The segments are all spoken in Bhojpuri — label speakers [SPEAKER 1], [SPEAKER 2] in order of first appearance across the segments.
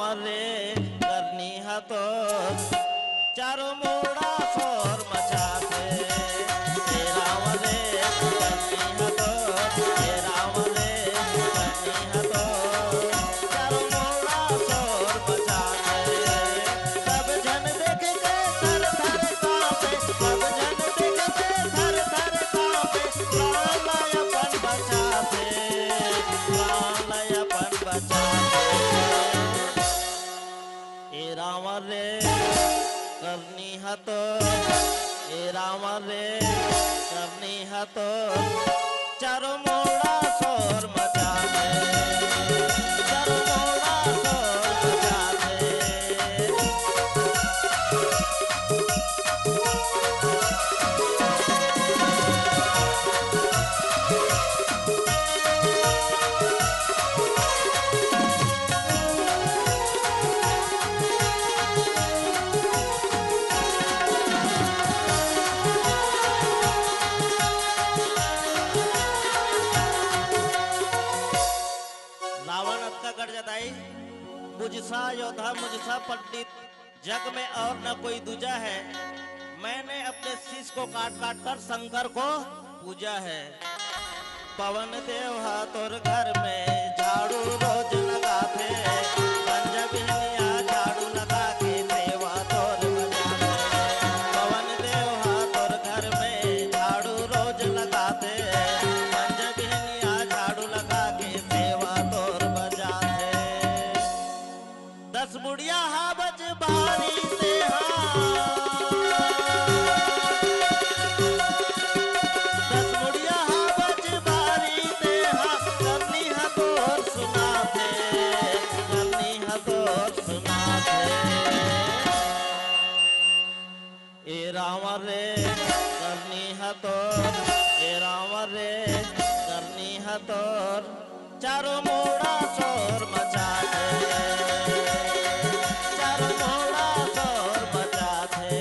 [SPEAKER 1] रावण रे करनी है तो चारों मोड़ा शोर मचाते। हे रावण रे करनी है तो, हे रावण रे करनी है तो चारों मोड़ा शोर मचाते। सब जन देख के थर थर कांपे, सब जन देख के थर थर कांपे, प्राण अपन बचाते, प्राण अपन बचाते। हे रावण रे करनी है तो, हे रावण रे करनी है तो चारों मोड़ा शोर मचाते, चारों मोड़ा शोर मचाते। मुझसा योद्धा मुझसा पंडित जग में और न कोई दूजा है। मैंने अपने शीश को काट काट कर शंकर को पूजा है। पवन देव हाथोर घर में झाड़ू रोज लगाते, पंजबिनिया झाड़ू लगा के सेवा तोर बजाते। पवन देव हाथोर घर में झाड़ू रोज लगाते, पंजबिनिया झाड़ू लगा के सेवा तोर बजाते। 10 बुढ़िया हा बज बारी से रावण रे करनी है तो, ए रावण रे करनी है तो चारों मोड़ा शोर मचाते, चारों मोड़ा शोर मचाते।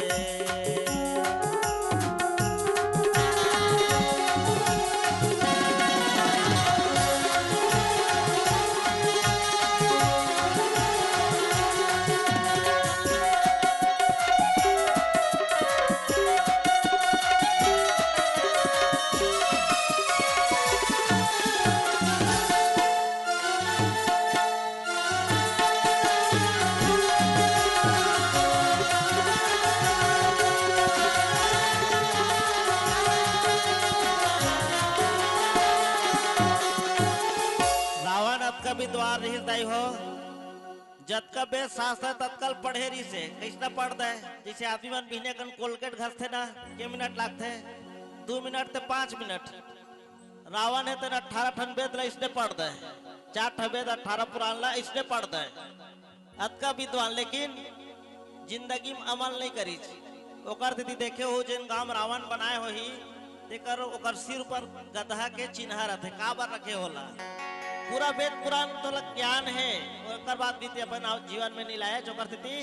[SPEAKER 1] कभी द्वार हृदय हो जत का बेस शास्त्र तत्काल पढ़ेरी से कृष्ण पढ़ दे। जैसे आदमी मन बिहने कन कोलगेट घसते ना के मिनट लागते, 2 मिनट ते 5 मिनट। रावण है तो 18 ठन वेद ला इसने पढ़ दे, 4 ठन वेद 18 पुराण ला इसने पढ़ दे। अतका विद्वान लेकिन जिंदगी में अमल नहीं करी। ओकर दीदी देखे हो जिन गांव रावण बनाए हो ही तेकर ओकर सिर पर गधा के चिन्ह रहते, काबर रखे होला। पूरा वेद पुराण तो ज्ञान है, ओकर बात बीते अपन जीवन में नहीं लाया। जो करती थी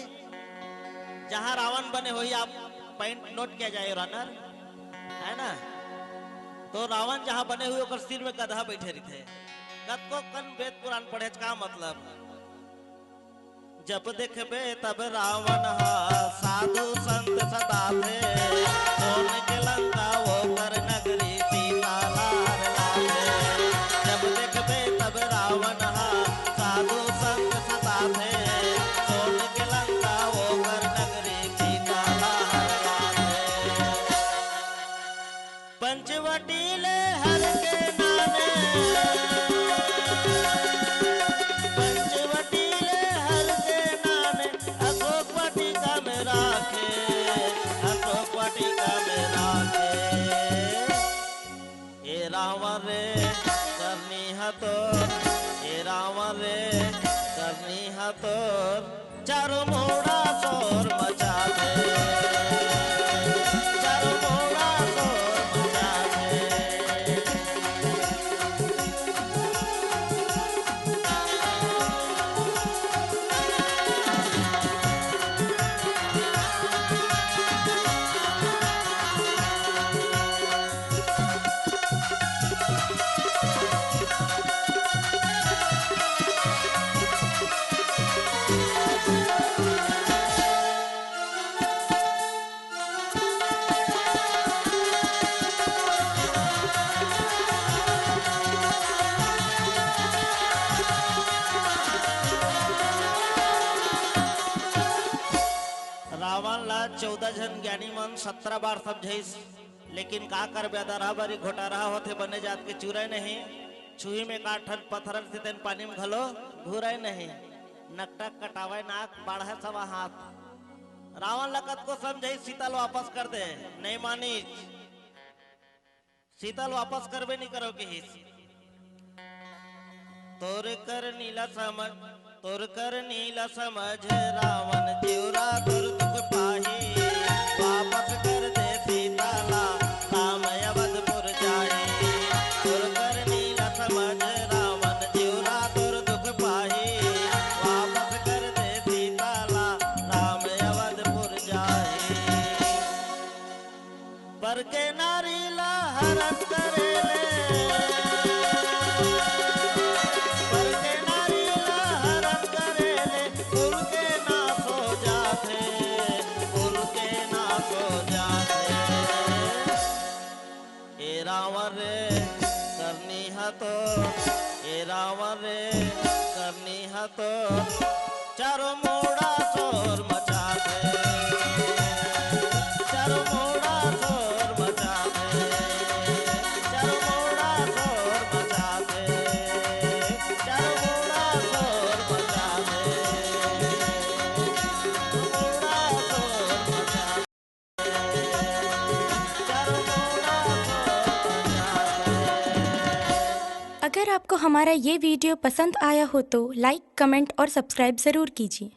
[SPEAKER 1] जहां रावण बने हो ही आप पॉइंट नोट किया जाए रनर है ना। तो रावण जहां बने हुए ओकर सिर में गधा बैठे रहते। गद को कन वेद पुराण पढ़े का मतलब। जब देखबे तब रावण साधु संत सदा थे, सोन के लंका वो कर नगरी सीता लाल लाले। जब देखबे तब रावण साधु संत सदा थे, सोन के लंका वो कर नगरी सीता लाल लाले। पंचवटीले हर के नाने, रावण रे करनी है तो, ए रावण रे करनी है तो चारों मोड़ा शोर मचा दे, चारों मोड़ा शोर मचा दे। जन ज्ञानी मन 17 बार समझाइस, लेकिन का कर बेदरहा बारी घोटारा होते बने जात के चूरे नहीं, छुई में काठन पत्थर से तेन पानी में घलो घूरे नहीं, नकटक कटावे नाक बाढ़े सवा हाथ। रावण लकत को समझाई सीतल वापस कर दे, नहीं मानी, सीतल वापस करबे नहीं करोगे ही। तोर कर नीला समझ रावण चिउरा तोर दुख पाही, वापस कर दे सीताला राम अवधपुर जाए। तोर कर नीला समझ रावण चिउरा तोर दुख पाही, वापस कर दे सीताला राम अवधपुर जाए। पर के नारी ला हरण करेले, रावण रे करनी है तो चारों मोड़ा शोर मचा दे, चारों मोड़ा शोर मचा दे, चारों मोड़ा शोर मचा दे, चारों मोड़ा शोर मचा दे, मोड़ा शोर मचा दे, चारों मोड़ा शोर मचा दे।
[SPEAKER 2] अगर आपको हमारा ये वीडियो पसंद आया हो तो लाइक, कमेंट और सब्सक्राइब ज़रूर कीजिए।